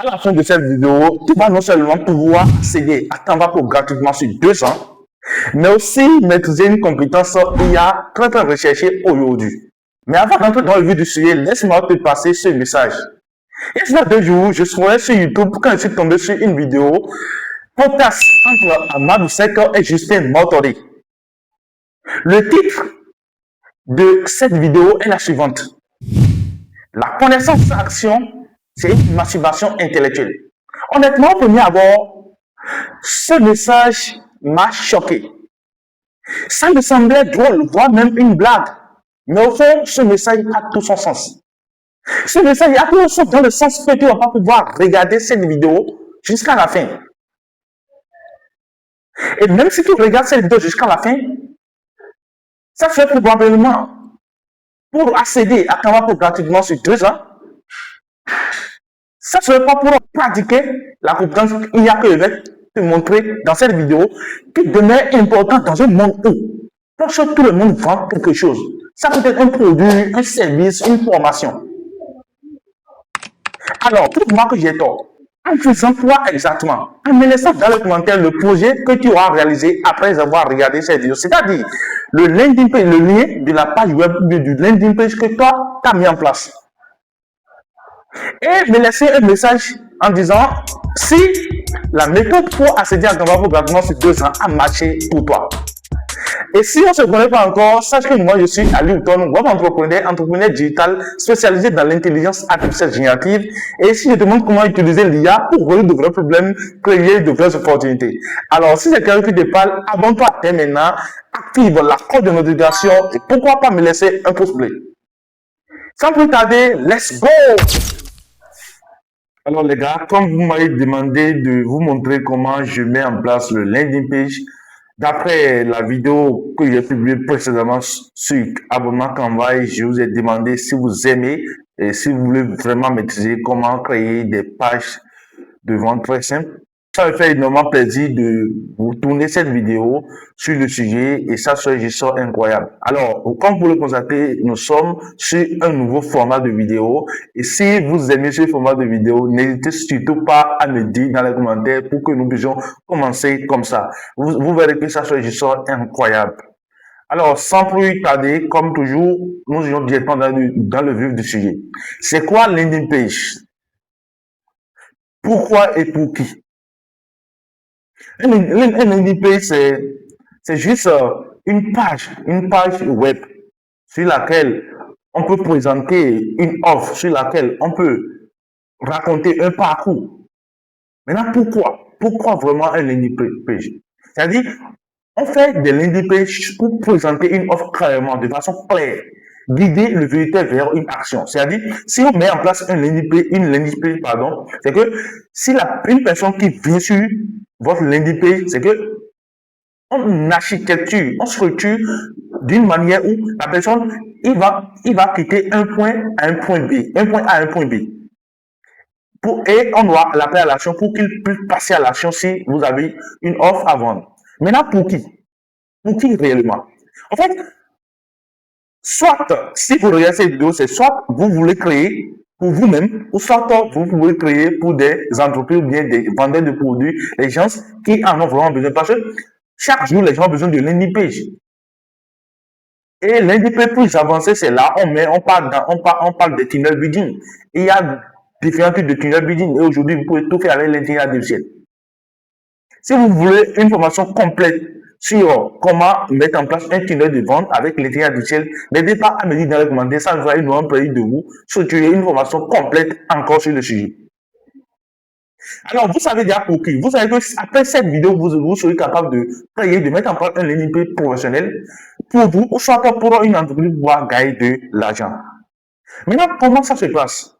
À la fin de cette vidéo, tu vas non seulement pouvoir accéder à Canva Pro gratuitement sur 2 ans, mais aussi maîtriser une compétence IA très recherchée aujourd'hui. Mais avant d'entrer dans le vif du sujet, laisse-moi te passer ce message. Il y a 2 jours, je scrollais sur YouTube quand je suis tombé sur une vidéo podcast entre Amadou Seck et Justin Mortori. Le titre de cette vidéo est la suivante. La connaissance action, c'est une masturbation intellectuelle. Honnêtement, au premier abord, ce message m'a choqué. Ça me semblait drôle, voire même une blague. Mais au fond, ce message a tout son sens. Ce message a tout son sens dans le sens que tu ne vas pas pouvoir regarder cette vidéo jusqu'à la fin. Et même si tu regardes cette vidéo jusqu'à la fin, ça fait probablement pour accéder à Canva Pro gratuitement sur 2 ans. Ça ne serait pas pour pratiquer la compétence IA que je vais te montrer dans cette vidéo qui demeure importante dans un monde où presque tout le monde vend quelque chose. Ça peut être un produit, un service, une formation. Alors, trouve-moi que j'ai tort. En faisant quoi exactement? En me laissant dans le commentaire le projet que tu auras réalisé après avoir regardé cette vidéo. C'est-à-dire le landing page, le lien de la page web du landing page que toi, tu as mis en place. Et me laisser un message en disant si la méthode pour accéder à Canva Pro gratuitement sur 2 ans a marché pour toi. Et si on ne se connaît pas encore, sache que moi je suis Ali Houghton, web entrepreneur digital spécialisé dans l'intelligence artificielle générative. Et si je te montre comment utiliser l'IA pour résoudre de vrais problèmes, créer de vraies opportunités. Alors si c'est quelqu'un qui te parle, abonne-toi dès maintenant, active la cloche de notification et pourquoi pas me laisser un pouce bleu. Sans plus tarder, let's go! Alors les gars, comme vous m'avez demandé de vous montrer comment je mets en place le landing page, d'après la vidéo que j'ai publiée précédemment sur abonnement Canva, je vous ai demandé si vous aimez et si vous voulez vraiment maîtriser comment créer des pages de vente très simples. Ça me fait énormément plaisir de vous tourner cette vidéo sur le sujet et ça serait juste incroyable. Alors, comme vous le constatez, nous sommes sur un nouveau format de vidéo et si vous aimez ce format de vidéo, n'hésitez surtout pas à me dire dans les commentaires pour que nous puissions commencer comme ça. Vous verrez que ça serait juste incroyable. Alors, sans plus tarder, comme toujours, nous irons directement dans le vif du sujet. C'est quoi landing page? Pourquoi et pour qui? Un landing page, c'est juste une page web sur laquelle on peut présenter une offre, sur laquelle on peut raconter un parcours. Maintenant, pourquoi vraiment un landing page? C'est-à-dire, on fait des landing pages pour présenter une offre clairement, de façon claire, guider le visiteur vers une action. C'est-à-dire, si on met en place une landing page, c'est que si une personne qui vient sur votre landing page, c'est que on architecture, on structure d'une manière où la personne, il va quitter un point à un point B, un point A à un point B. Et on doit l'appeler à l'action pour qu'il puisse passer à l'action si vous avez une offre à vendre. Maintenant, pour qui? Pour qui réellement? En fait, soit, si vous regardez cette vidéo, c'est soit vous voulez créer pour vous-même, ou soit vous voulez créer pour des entreprises ou bien des vendeurs de produits, les gens qui en ont vraiment besoin. Parce que chaque jour, les gens ont besoin de landing page. Et landing page plus avancé, c'est là, on parle de tunnel building. Il y a différents types de tunnel building. Et aujourd'hui, vous pouvez tout faire avec l'intelligence artificielle. Si vous voulez une formation complète sur comment mettre en place un tunnel de vente avec l'intelligence artificielle, n'hésitez pas à me dire dans les commentaires, ça me fera énormément plaisir de vous structurer une formation complète encore sur le sujet. Alors, vous savez déjà pour qui? Vous savez que après cette vidéo, vous serez capable de créer, de mettre en place un landing page professionnel pour vous, ou soit pour une entreprise pour gagner de l'argent. Maintenant, comment ça se passe?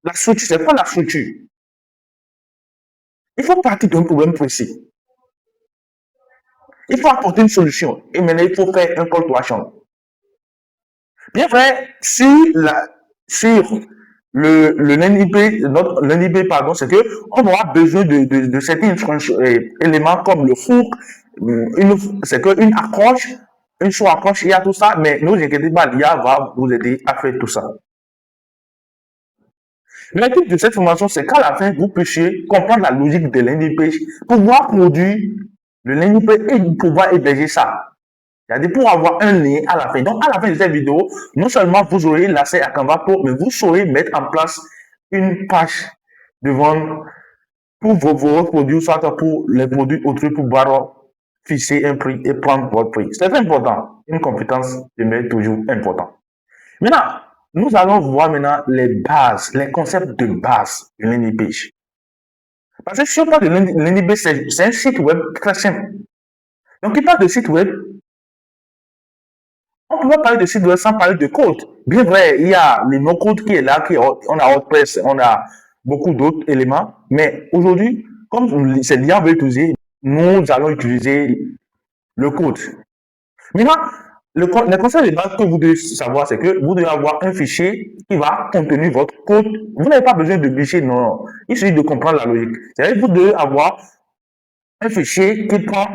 La structure, c'est quoi la structure? Il faut partir d'un problème précis. Il faut apporter une solution. Et maintenant, il faut faire un call to action. Bien vrai, sur le landing page, notre landing page, pardon, c'est que on aura besoin de certains éléments comme le hook, c'est qu'une accroche, une sous-accroche, il y a tout ça, mais ne vous inquiétez pas, l'IA va vous aider à faire tout ça. Le but de cette formation, c'est qu'à la fin, vous puissiez comprendre la logique de landing page, pouvoir produire le landing page et pouvoir héberger ça. C'est-à-dire pour avoir un lien à la fin. Donc, à la fin de cette vidéo, non seulement vous aurez l'accès à Canva Pro, mais vous saurez mettre en place une page de vente pour vos produits, soit pour les produits autrui, pour pouvoir fixer un prix et prendre votre prix. C'est important. Une compétence demeure toujours importante. Maintenant, nous allons voir maintenant les bases, les concepts de base de landing page. Parce que si on parle de landing page, c'est un site web très simple. Donc, il parle de site web. On ne peut pas parler de site web sans parler de code. Bien vrai, il y a le no-code qui est là, on a WordPress, on a beaucoup d'autres éléments. Mais aujourd'hui, comme c'est l'IA veut utiliser, nous allons utiliser le code. Maintenant, le concept de base que vous devez savoir, c'est que vous devez avoir un fichier qui va contenir votre code. Vous n'avez pas besoin de fichier, non. Il suffit de comprendre la logique. C'est-à-dire que vous devez avoir un fichier qui prend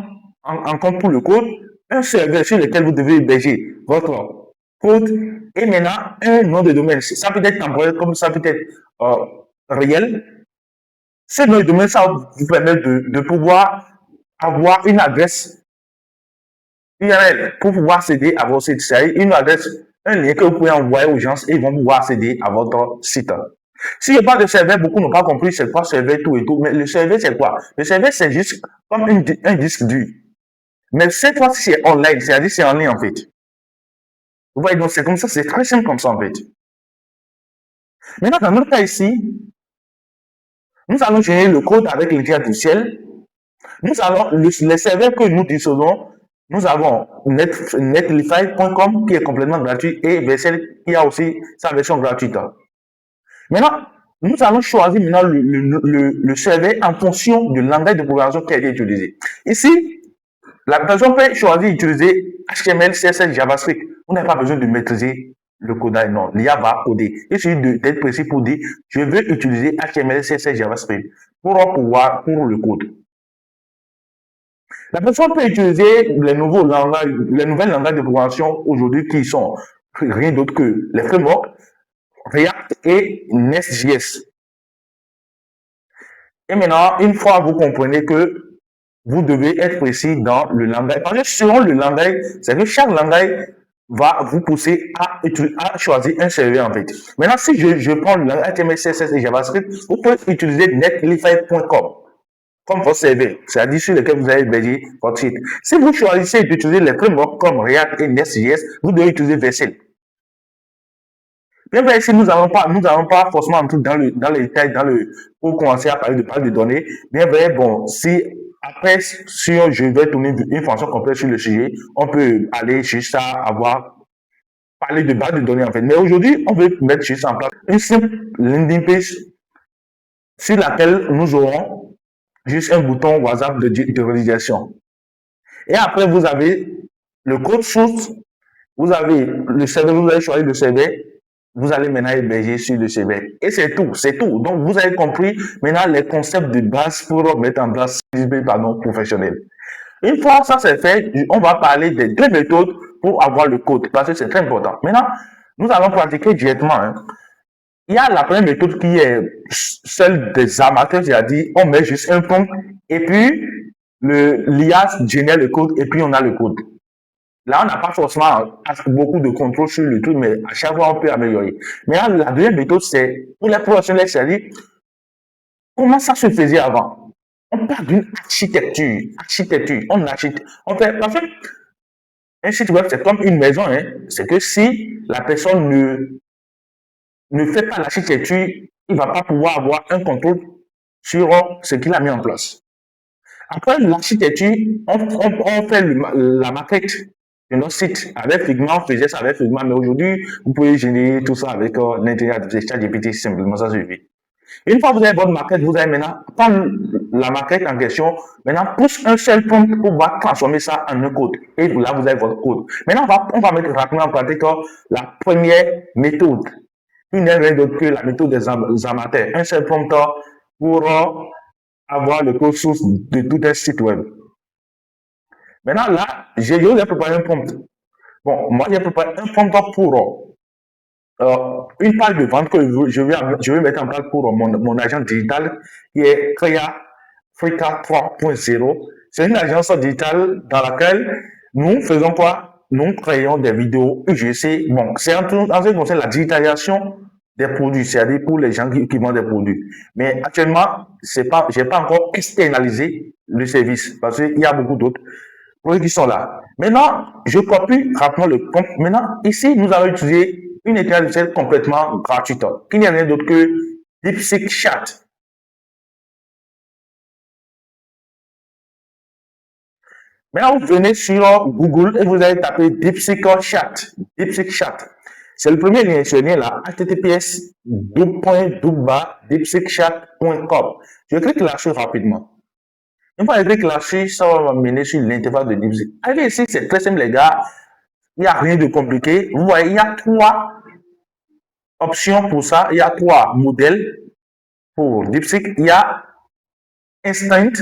en compte pour le code, un serveur sur lequel vous devez héberger votre code et maintenant un nom de domaine. Ça peut être temporaire comme ça peut être réel. Ce nom de domaine, ça va vous permettre de pouvoir avoir une adresse URL pour pouvoir accéder à votre site. C'est une adresse, un lien que vous pouvez envoyer aux gens et ils vont pouvoir accéder à votre site. S'il n'y a pas de serveur, beaucoup n'ont pas compris c'est quoi serveur tout et tout. Mais le serveur, c'est quoi? Le serveur, c'est juste comme un disque dur. Mais cette fois-ci, c'est online, c'est-à-dire c'est en ligne en fait. Vous voyez, donc c'est comme ça, c'est très simple comme ça en fait. Maintenant, dans notre cas ici, nous allons générer le code avec l'intelligence artificielle. Nous allons, les serveurs que nous disposons, nous avons netlify.com qui est complètement gratuit et Vercel qui a aussi sa version gratuite. Maintenant, nous allons choisir maintenant le serveur en fonction du langage de programmation qui a été utilisé. Ici, la personne peut choisir d'utiliser HTML, CSS, JavaScript. Vous n'avez pas besoin de maîtriser le codage, non. L'IA va coder. Il suffit d'être précis pour dire, je veux utiliser HTML, CSS, JavaScript pour le code. La personne peut utiliser les nouvelles langages de programmation aujourd'hui qui sont rien d'autre que les frameworks React et Nest.js. Et maintenant, une fois vous comprenez que vous devez être précis dans le langage. Parce que selon le langage, c'est que chaque langage va vous pousser à choisir un serveur en fait. Maintenant, si je prends le langage HTML, CSS et JavaScript, vous pouvez utiliser netlify.com comme votre serveur, c'est-à-dire sur lequel vous allez héberger votre site. Si vous choisissez d'utiliser les frameworks comme React et Nest.js, vous devez utiliser Vercel. Bien vrai, ici, nous n'allons pas forcément entrer dans les détails, pour commencer à parler de données. Bien vrai, bon, si après, si je vais tourner une fonction complète sur le sujet, on peut aller juste à parler de base de données en fait. Mais aujourd'hui, on veut mettre juste en place une simple landing page sur laquelle nous aurons juste un bouton WhatsApp de réalisation. Et après, vous avez le code source, vous avez le serveur, vous allez choisir le serveur, vous allez maintenant héberger sur le serveur. Et c'est tout, c'est tout. Donc, vous avez compris maintenant les concepts de base pour mettre en place professionnel. Une fois ça c'est fait, on va parler des deux méthodes pour avoir le code, parce que c'est très important. Maintenant, nous allons pratiquer directement. Il y a la première méthode qui est celle des amateurs, c'est-à-dire on met juste un prompt et puis l'IA génère le code et puis on a le code. Là, on n'a pas forcément beaucoup de contrôle sur le truc, mais à chaque fois, on peut améliorer. Mais là, la deuxième méthode, c'est pour les professionnels, c'est-à-dire comment ça se faisait avant. On parle d'une architecture. On fait, en fait, un site web, c'est comme une maison. C'est que si la personne ne fait pas l'architecture, il ne va pas pouvoir avoir un contrôle sur ce qu'il a mis en place. Après l'architecture, on fait la maquette de notre site avec Figma, on faisait ça avec Figma, mais aujourd'hui, vous pouvez générer tout ça avec l'intelligence artificielle ChatGPT, simplement, ça suffit. Une fois que vous avez votre maquette, vous allez maintenant prendre la maquette en question, maintenant pousse un seul prompt pour pouvoir transformer ça en un code. Et là, vous avez votre code. Maintenant, on va mettre rapidement en pratique la première méthode. Qui n'est rien d'autre que la méthode des amateurs. Un seul prompt pour avoir le code source de tout un site web. Maintenant, là, j'ai préparé un prompt. Bon, moi, j'ai préparé un prompt pour une page de vente que je vais mettre en place pour mon agent digital qui est Créa Freaka 3.0. C'est une agence digitale dans laquelle nous faisons quoi? Nous créons des vidéos UGC. Bon, c'est en ce qui concerne la digitalisation des produits, c'est-à-dire pour les gens qui vendent des produits. Mais actuellement, j'ai pas encore externalisé le service parce qu'il y a beaucoup d'autres produits qui sont là. Maintenant, je copie rapidement le compte. Maintenant, ici, nous allons utiliser une intelligence complètement gratuite, qui n'est rien d'autre que DeepSeek Chat. Maintenant, vous venez sur Google et vous allez taper DeepSeek Chat. DeepSeek Chat. C'est le premier lien, ce lien là, https://deepseekchat.com. Je clique là-dessus rapidement. Une fois que je clique là-dessus, ça va m'amener sur l'interface de DeepSeek. Allez, ici, c'est très simple, les gars. Il n'y a rien de compliqué. Vous voyez, il y a 3 options pour ça. Il y a 3 modèles pour DeepSeek. Il y a Instant,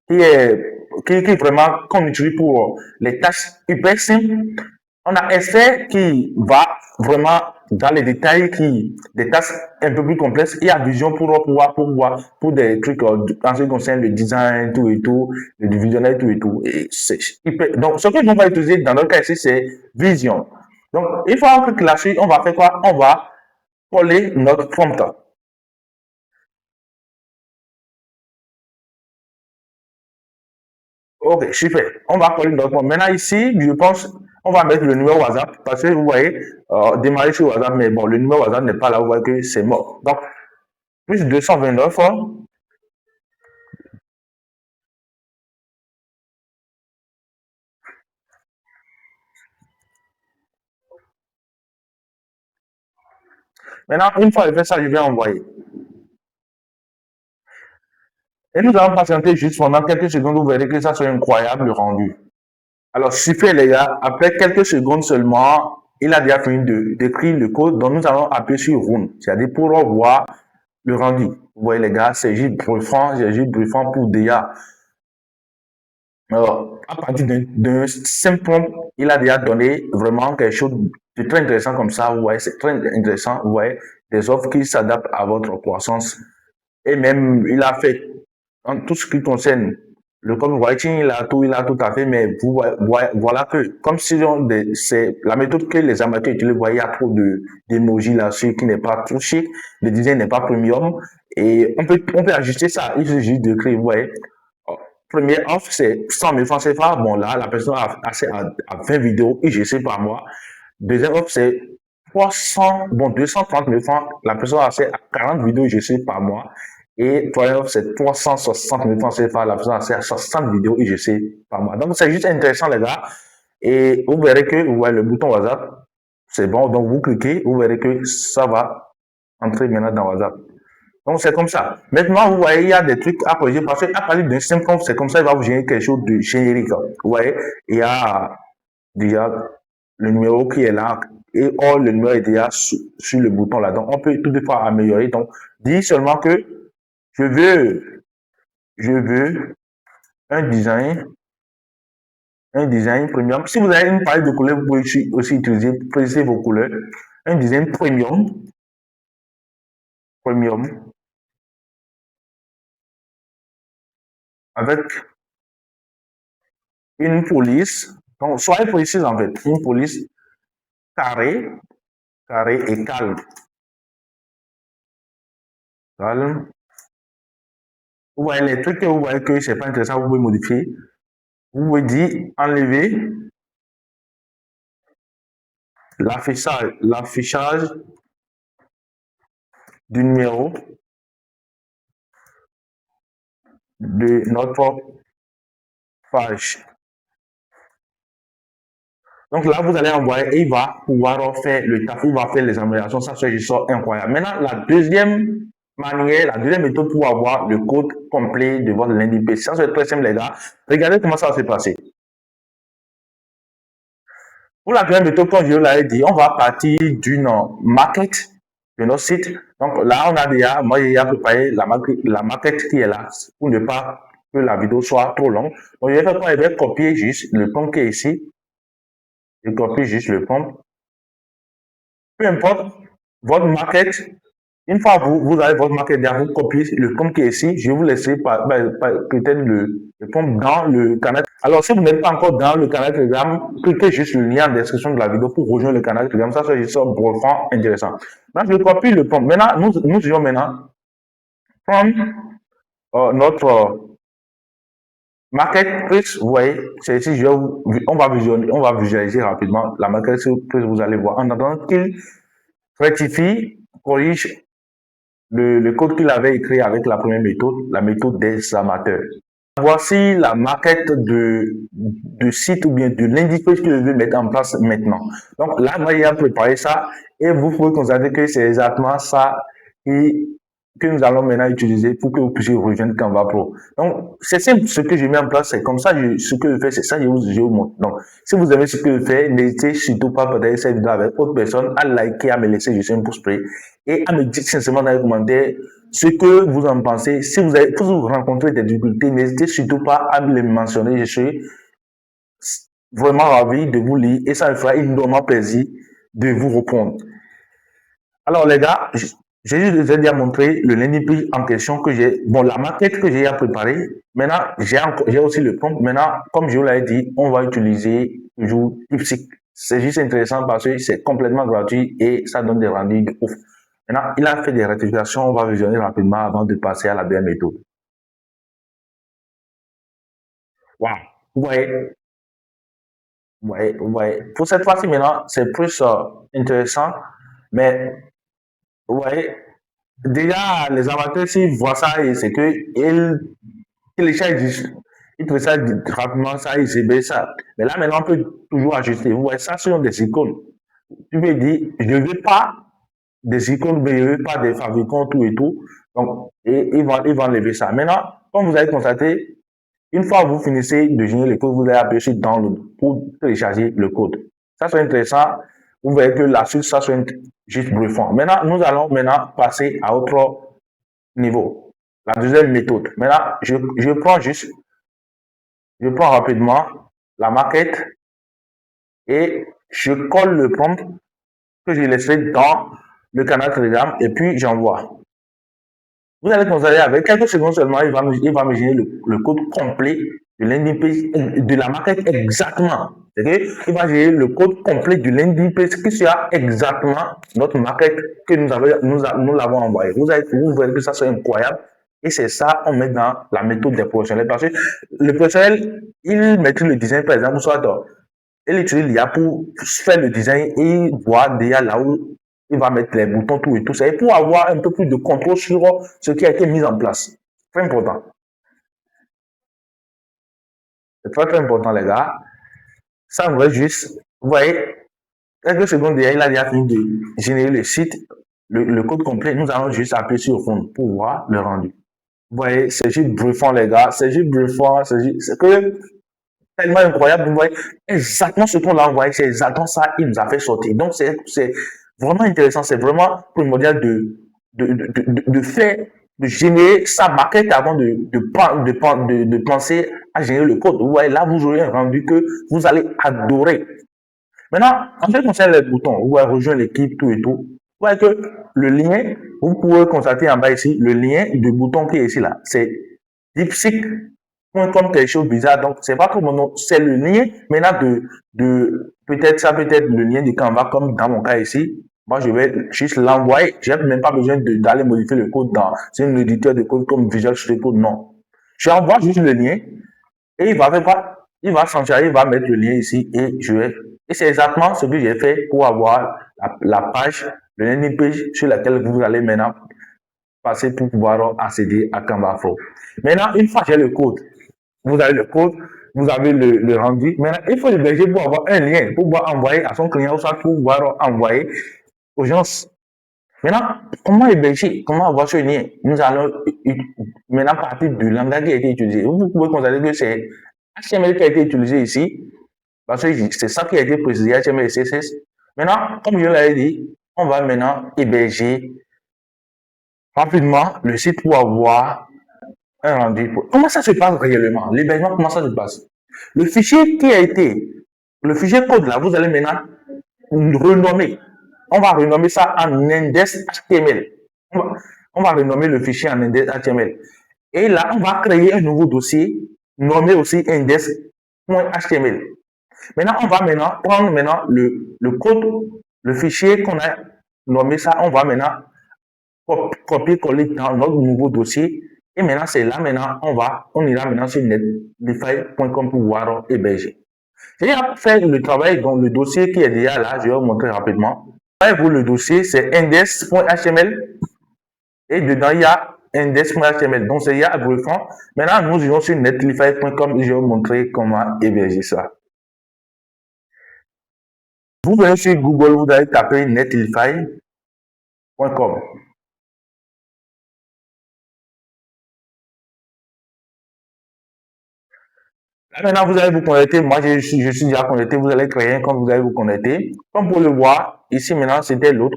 qui est vraiment qu'on utilise pour les tâches hyper simples. On a Essai qui va vraiment dans les détails, des tâches un peu plus complexes. Il y a Vision pour des trucs en ce qui concerne le design, tout et tout, le visionnel, tout et tout. Donc, ce que nous va utiliser dans notre cas ici, c'est Vision. Donc, une fois qu'on clique là-dessus, on va faire quoi? On va coller notre prompt. Ok, super. On va coller notre prompt. Maintenant, ici, je pense, on va mettre le numéro WhatsApp parce que vous voyez, démarrer sur WhatsApp, mais bon, le numéro WhatsApp n'est pas là, vous voyez que c'est mort. Donc, plus 229. Maintenant, une fois que j'ai fait ça, je vais envoyer. Et nous allons patienter juste pendant quelques secondes, vous verrez que ça soit incroyable le rendu. Alors, super les gars, après quelques secondes seulement, il a déjà fini d'écrire le code, donc nous allons appuyer sur Run, c'est-à-dire pour voir le rendu. Vous voyez les gars, c'est juste bluffant pour déjà. Alors, à partir d'un simple prompt, il a déjà donné vraiment quelque chose de très intéressant comme ça. Vous voyez, c'est très intéressant. Vous voyez, des offres qui s'adaptent à votre croissance. Et même, il a fait en tout ce qui concerne le copywriting, il a tout à fait, mais voilà que, comme si c'est la méthode que les amateurs utilisent, vous voyez, il y a trop d'émojis là-dessus qui n'est pas trop chic, le design n'est pas premium, et on peut ajuster ça, il suffit juste d'écrire, vous voyez. Première offre, c'est 100 000 francs CFA. Bon, là, la personne a accès à 20 vidéos IGC par mois. Deuxième offre, c'est 230 000 francs. La personne a accès à 40 vidéos IGC par mois. Et troisième offre, c'est 360 000 francs CFA. La personne a accès à 60 vidéos IGC par mois. Donc, c'est juste intéressant, les gars. Et vous verrez que, vous voyez le bouton WhatsApp, c'est bon. Donc, vous cliquez, vous verrez que ça va entrer maintenant dans WhatsApp. Donc, c'est comme ça. Maintenant, vous voyez, il y a des trucs à corriger parce qu'à partir d'un simple prompt, c'est comme ça, il va vous générer quelque chose de générique. Vous voyez, il y a déjà le numéro qui est là et le numéro est déjà sur le bouton là. Donc, on peut toutefois améliorer. Donc, dis seulement que je veux, je veux un design, premium. Si vous avez une palette de couleurs, vous pouvez aussi utiliser, préciser vos couleurs. Un design premium, avec une police. Donc, soyez précis en fait. Une police carré, carré et calme. Calme. Vous voyez les trucs que vous voyez que c'est pas intéressant, vous pouvez modifier. Vous pouvez dire enlever l'affichage du numéro de notre page. Donc là, vous allez envoyer et il va pouvoir faire le taf, il va faire les améliorations. Ça, c'est juste incroyable. Maintenant, la deuxième manière, la deuxième méthode pour avoir le code complet de votre landing page. Ça, c'est très simple, les gars. Regardez comment ça va se passer. Pour la deuxième méthode, comme je l'avais dit, on va partir d'une maquette de notre site. Donc là, on a déjà, moi, j'ai préparé la maquette qui est là pour ne pas que la vidéo soit trop longue. Donc, je vais faire quoi? Je vais copier juste le prompt qui est ici. Je copie juste le prompt. Peu importe votre maquette. Une fois vous avez votre maquette derrière, vous copiez le prompt qui est ici. Je vais vous laisser peut-être le prompt dans le canal. Alors, si vous n'êtes pas encore dans le canal Telegram, cliquez juste le lien en description de la vidéo pour rejoindre le canal Telegram. Ça, c'est juste vraiment intéressant. Maintenant, je copie le prompt. Maintenant, nous allons maintenant prendre notre marketplace. Vous voyez, c'est ici, on va visualiser rapidement la marketplace que vous allez voir. En attendant qu'il rectifie, corrige le code qu'il avait écrit avec la première méthode, la méthode des amateurs. Voici la maquette de site ou bien de landing page que je vais mettre en place maintenant. Donc là, moi, j'ai préparé ça et vous pouvez constater que c'est exactement ça que nous allons maintenant utiliser pour que vous puissiez rejoindre Canva Pro. Donc, c'est simple, ce que j'ai mis en place, c'est comme ça, ce que je fais, c'est ça, je vous montre. Donc, si vous aimez ce que je fais, n'hésitez surtout pas à partager cette vidéo avec d'autres personnes, à liker, à me laisser juste un pouce bleu et à me dire sincèrement dans les commentaires ce que vous en pensez. Si vous rencontrez des difficultés, n'hésitez surtout pas à me les mentionner. Je suis vraiment ravi de vous lire et ça me fera énormément plaisir de vous répondre. Alors les gars, j'ai juste déjà montré le landing page en question que j'ai, bon, la maquette que j'ai à préparer. Maintenant, j'ai aussi le prompt. Maintenant, comme je vous l'avais dit, on va utiliser toujours DeepSeek. C'est juste intéressant parce que c'est complètement gratuit et ça donne des rendus de ouf. Maintenant, il a fait des rectifications. On va visionner rapidement avant de passer à la deuxième méthode. Waouh! Vous voyez? Vous voyez. Pour cette fois-ci, maintenant, c'est plus intéressant. Mais, vous voyez, déjà, les amateurs, s'ils voient ça, c'est qu'ils téléchargent, ils téléchargent rapidement ça, ils ébêtent ça. Mais là, maintenant, on peut toujours ajuster. Vous voyez, ça, ce sont des icônes. Tu peux dire, je ne veux pas des icônes, mais je ne veux pas des favicons, tout et tout. Donc, et ils vont enlever ça. Maintenant, comme vous avez constaté, une fois que vous finissez de générer le code, vous allez appuyer sur download pour télécharger le code. Ça, c'est intéressant. Vous voyez que la suite, ça, c'est juste bluffant. Maintenant, nous allons maintenant passer à autre niveau. La deuxième méthode. Maintenant, je prends rapidement la maquette et je colle le prompt que j'ai laissé dans le canal Telegram et puis j'envoie. Vous allez constater avec quelques secondes seulement, il va me générer le code complet de landing page, de la maquette exactement. Il va générer le code complet du landing page qui sera exactement notre maquette que nous l'avons envoyé. Vous verrez que ça c'est incroyable. Et c'est ça, on met dans la méthode des professionnels. Parce que le professionnel, il maîtrise le design, par exemple, soit il utilise l'IA pour faire le design et il voit déjà là où il va mettre les boutons, tout et tout ça. Et pour avoir un peu plus de contrôle sur ce qui a été mis en place. Très important. C'est très, très important, les gars. Ça, on va juste, vous voyez, quelques secondes déjà, il a déjà fini de générer le site, le code complet. Nous allons juste appuyer sur le fond pour voir le rendu. Vous voyez, c'est juste bluffant, les gars. C'est juste bluffant. C'est que tellement incroyable. Vous voyez, exactement ce qu'on l'a envoyé, c'est exactement ça qu'il nous a fait sortir. Donc, c'est vraiment intéressant. C'est vraiment primordial de faire, de générer sa maquette avant de penser à générer le code. Vous voyez, là, vous aurez un rendu que vous allez adorer. Maintenant, en ce qui concerne les boutons, vous voyez, rejoindre l'équipe, tout et tout. Vous voyez que le lien, vous pouvez constater en bas ici, le lien du bouton qui est ici, là, c'est DeepSeek.com, quelque chose de bizarre. Donc, c'est pas comme mon nom, c'est le lien maintenant peut-être ça peut être le lien de Canva, comme dans mon cas ici. Moi, je vais juste l'envoyer. Je n'ai même pas besoin d'aller modifier le code dans un éditeur de code comme Visual Studio Code. Non. J'envoie juste le lien et il va s'en charger, il va mettre le lien ici et c'est exactement ce que j'ai fait pour avoir la page, le landing page sur laquelle vous allez maintenant passer pour pouvoir accéder à Canva Pro. Maintenant, une fois que j'ai le code, vous avez le code, vous avez le rendu. Maintenant, il faut l'héberger pour avoir un lien, pour pouvoir envoyer à son client ou soit pour pouvoir envoyer aux gens. Maintenant, comment héberger, comment avoir ce lien? Nous allons maintenant partir du langage qui a été utilisé. Vous pouvez constater que c'est HTML qui a été utilisé ici, parce que c'est ça qui a été précisé, HTML et CSS. Maintenant, comme je l'avais dit, on va maintenant héberger rapidement le site pour avoir un rendu. Comment ça se passe réellement? L'hébergement, comment ça se passe? Le fichier code là, vous allez maintenant renommer. on va renommer ça en index HTML. On va renommer le fichier en index HTML. Et là, on va créer un nouveau dossier nommé aussi index.html. Maintenant, on va prendre le code, le fichier qu'on a nommé ça, on va maintenant copier-coller dans notre nouveau dossier. Et maintenant, c'est là, maintenant, on ira maintenant sur netlify.com pour voir héberger. J'ai fait le travail dans le dossier qui est déjà là, je vais vous montrer rapidement. Vous, le dossier, c'est index.html et dedans, il y a index.html. Donc, c'est il y a fond. Maintenant, nous irons sur netlify.com et je vais vous montrer comment héberger ça. Vous venez sur Google, vous allez taper netlify.com. Là, maintenant, vous allez vous connecter. Moi, je suis déjà connecté. Vous allez créer un compte, vous allez vous connecter. Comme pour le voir, ici, maintenant, c'était l'autre.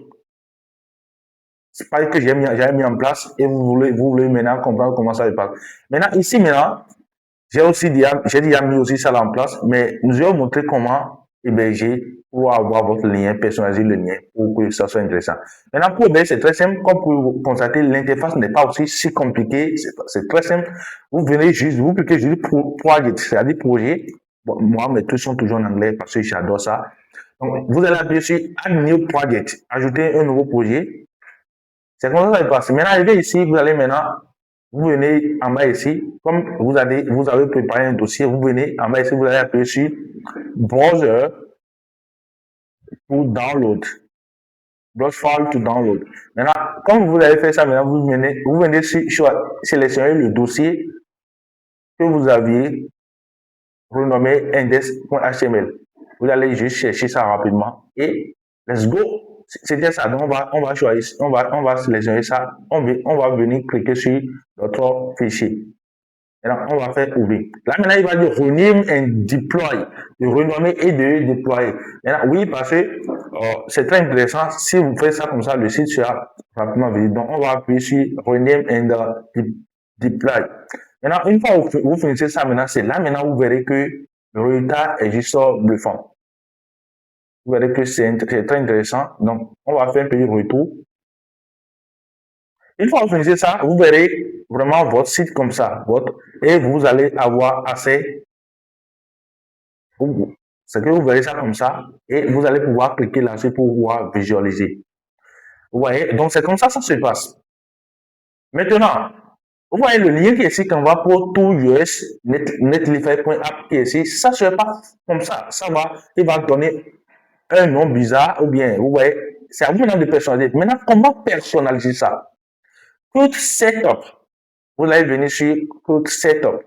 C'est pas que j'avais mis en place et vous voulez maintenant comprendre comment ça se passe. Maintenant, ici, maintenant, j'ai déjà mis aussi ça en place, mais je vais vous montrer comment héberger pour avoir votre lien, personnaliser le lien pour que ça soit intéressant. Maintenant, pour héberger, c'est très simple. Comme vous constatez, l'interface n'est pas aussi si compliquée. C'est très simple. Vous venez juste, vous cliquez juste project, c'est-à-dire projet. Bon, moi, mes trucs sont toujours en anglais parce que j'adore ça. Donc, vous allez appuyer sur Add New Project, ajouter un nouveau projet. C'est comme ça que ça se passe. Maintenant, arrivé ici, vous allez maintenant, vous venez en bas ici, comme vous avez préparé un dossier, vous venez en bas ici, vous allez appuyer sur Browser pour Download. Browse File to Download. Maintenant, comme vous avez fait ça, maintenant, vous venez sélectionner le dossier que vous aviez renommé index.html. Vous allez juste chercher ça rapidement et let's go. C'était ça. Donc, on va choisir, on va sélectionner ça. On va venir cliquer sur notre fichier. Maintenant, on va faire ouvrir. Là, maintenant, il va dire rename and deploy. De renommer et de déployer. Maintenant, oui, parce que c'est très intéressant. Si vous faites ça comme ça, le site sera rapidement visible. Donc, on va appuyer sur rename and deploy. Maintenant, une fois que vous finissez ça, maintenant, c'est là, maintenant, vous verrez que le résultat est juste bluffant. Vous verrez que c'est très intéressant. Donc, on va faire un petit retour. Une fois que vous finissez ça, vous verrez vraiment votre site comme ça. Et vous allez avoir accès. C'est que vous verrez ça comme ça. Et vous allez pouvoir cliquer là-dessus pour pouvoir visualiser. Vous voyez? Donc, c'est comme ça que ça se passe. Maintenant, vous voyez le lien qui est ici qu'on va pour tout US, netlify.app qui est ici. Ça ne se passe comme ça. Il va donner un nom bizarre ou bien, vous voyez, c'est à vous maintenant de personnaliser. Maintenant, comment personnaliser ça? Code Setup. Vous allez venir sur Code Setup.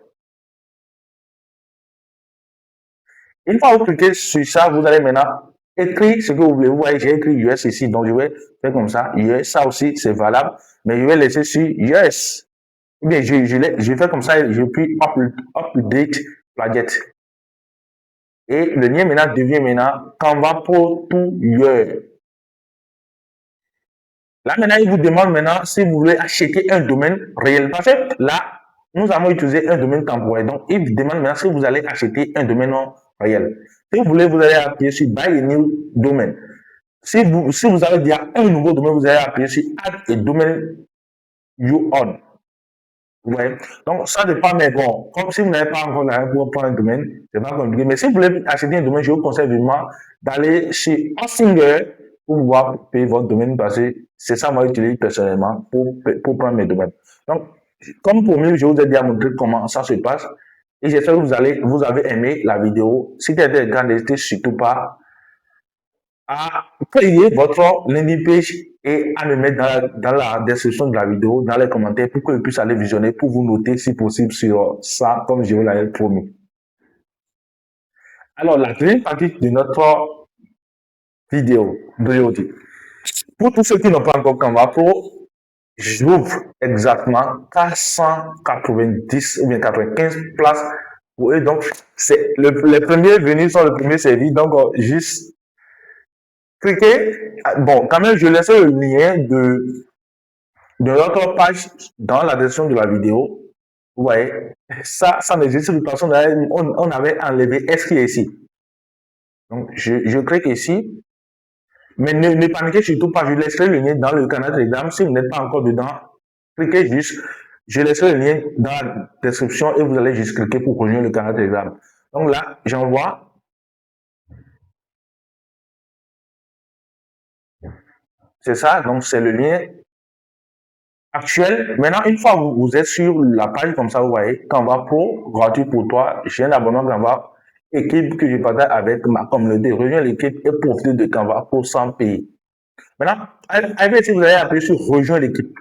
Une fois que vous cliquez sur ça, vous allez maintenant écrire ce que vous voulez. Vous voyez, j'ai écrit US ici, donc je vais faire comme ça. US, ça aussi, c'est valable, mais je vais laisser sur US. Ou bien, je fais comme ça, je puis update project. Et le lien maintenant devient maintenant Canva pour tout US. Là, maintenant, il vous demande maintenant si vous voulez acheter un domaine réel. Parce que là, nous avons utilisé un domaine temporaire. Donc, il vous demande maintenant si vous allez acheter un domaine réel. Si vous voulez, vous allez appuyer sur Buy a New Domain. Si vous avez déjà un nouveau domaine, vous allez appuyer sur Add a Domain You Own. Vous voyez? Donc, ça dépend, mais bon, comme si vous n'avez pas encore l'argent pour prendre un domaine, c'est pas compliqué. Mais si vous voulez acheter un domaine, je vous conseille vivement d'aller chez Hostinger pour pouvoir payer votre domaine parce que c'est ça moi j'utilise personnellement pour prendre mes domaines. Donc, comme promis, je vous ai déjà montré comment ça se passe et j'espère que vous avez aimé la vidéo. Si tu as des grands, n'hésitez surtout pas à créer votre landing page et à le mettre dans la description de la vidéo, dans les commentaires pour que je puisse aller visionner, pour vous noter si possible sur ça, comme je vous l'avais promis. Alors, la deuxième partie de notre vidéo d'aujourd'hui. Pour tous ceux qui n'ont pas encore Canva Pro, j'ouvre exactement 490 ou bien 95 places pour eux. Donc, c'est les premiers venus sont les premiers servis. Donc, juste cliquez. Bon, quand même, je laisse le lien de notre page dans la description de la vidéo. Vous voyez, ça n'existe plus parce qu'on avait enlevé ce qui est ici. Donc, je clique ici. Mais ne paniquez surtout pas, je laisserai le lien dans le canal Telegram. Si vous n'êtes pas encore dedans, cliquez juste. Je laisserai le lien dans la description et vous allez juste cliquer pour rejoindre le canal Telegram. Donc là, j'envoie. C'est ça, donc c'est le lien actuel. Maintenant, une fois que vous êtes sur la page comme ça, vous voyez, Canva Pro, gratuit pour toi. J'ai un abonnement Canva, équipe que je partage avec ma communauté. Rejoins l'équipe et profitez de Canva Pro sans payer. Maintenant, si vous allez appuyer sur rejoindre l'équipe.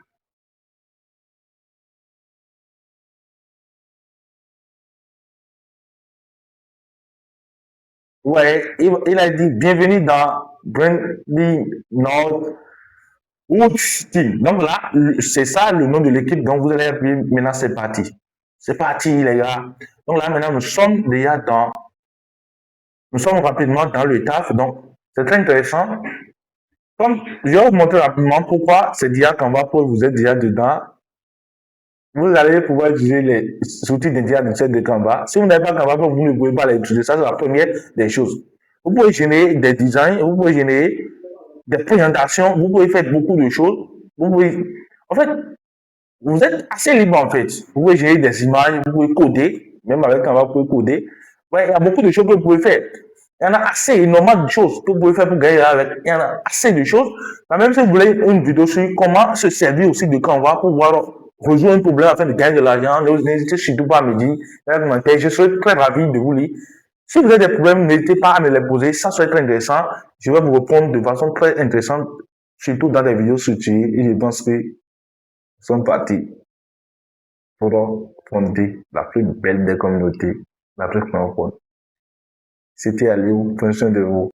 Ouais, il a dit bienvenue dans Branding Nord Wood Team. Donc là, c'est ça le nom de l'équipe. Donc vous allez appuyer. Maintenant, c'est parti. C'est parti, les gars. Donc là, maintenant, nous sommes rapidement dans le taf. Donc, c'est très intéressant. Comme je vais vous montrer rapidement pourquoi c'est déjà Canva Pro, vous êtes déjà dedans. Vous allez pouvoir utiliser les outils d'intelligence de Canva. Si vous n'avez pas Canva Pro, vous ne pouvez pas les utiliser. Ça, c'est la première des choses. Vous pouvez générer des designs, vous pouvez générer des présentations, vous pouvez faire beaucoup de choses. Vous pouvez, en fait, vous êtes assez libre en fait. Vous pouvez générer des images, vous pouvez coder, même avec Canva, vous pouvez coder. Ouais, il y a beaucoup de choses que vous pouvez faire. Il y en a assez énormément de choses que vous pouvez faire pour gagner avec. Il y en a assez de choses. Même si vous voulez une vidéo sur comment se servir aussi de Canva pour pouvoir résoudre un problème afin de gagner de l'argent, n'hésitez surtout pas à me dire dans les commentaires. Je serai très ravi de vous lire. Si vous avez des problèmes, n'hésitez pas à me les poser. Ça serait très intéressant. Je vais vous répondre de façon très intéressante, surtout dans des vidéos structurées. Et je pense que nous sommes partis pour fonder la plus belle des communautés, la plus francophone. C'était Aliou, prenez soin de vous.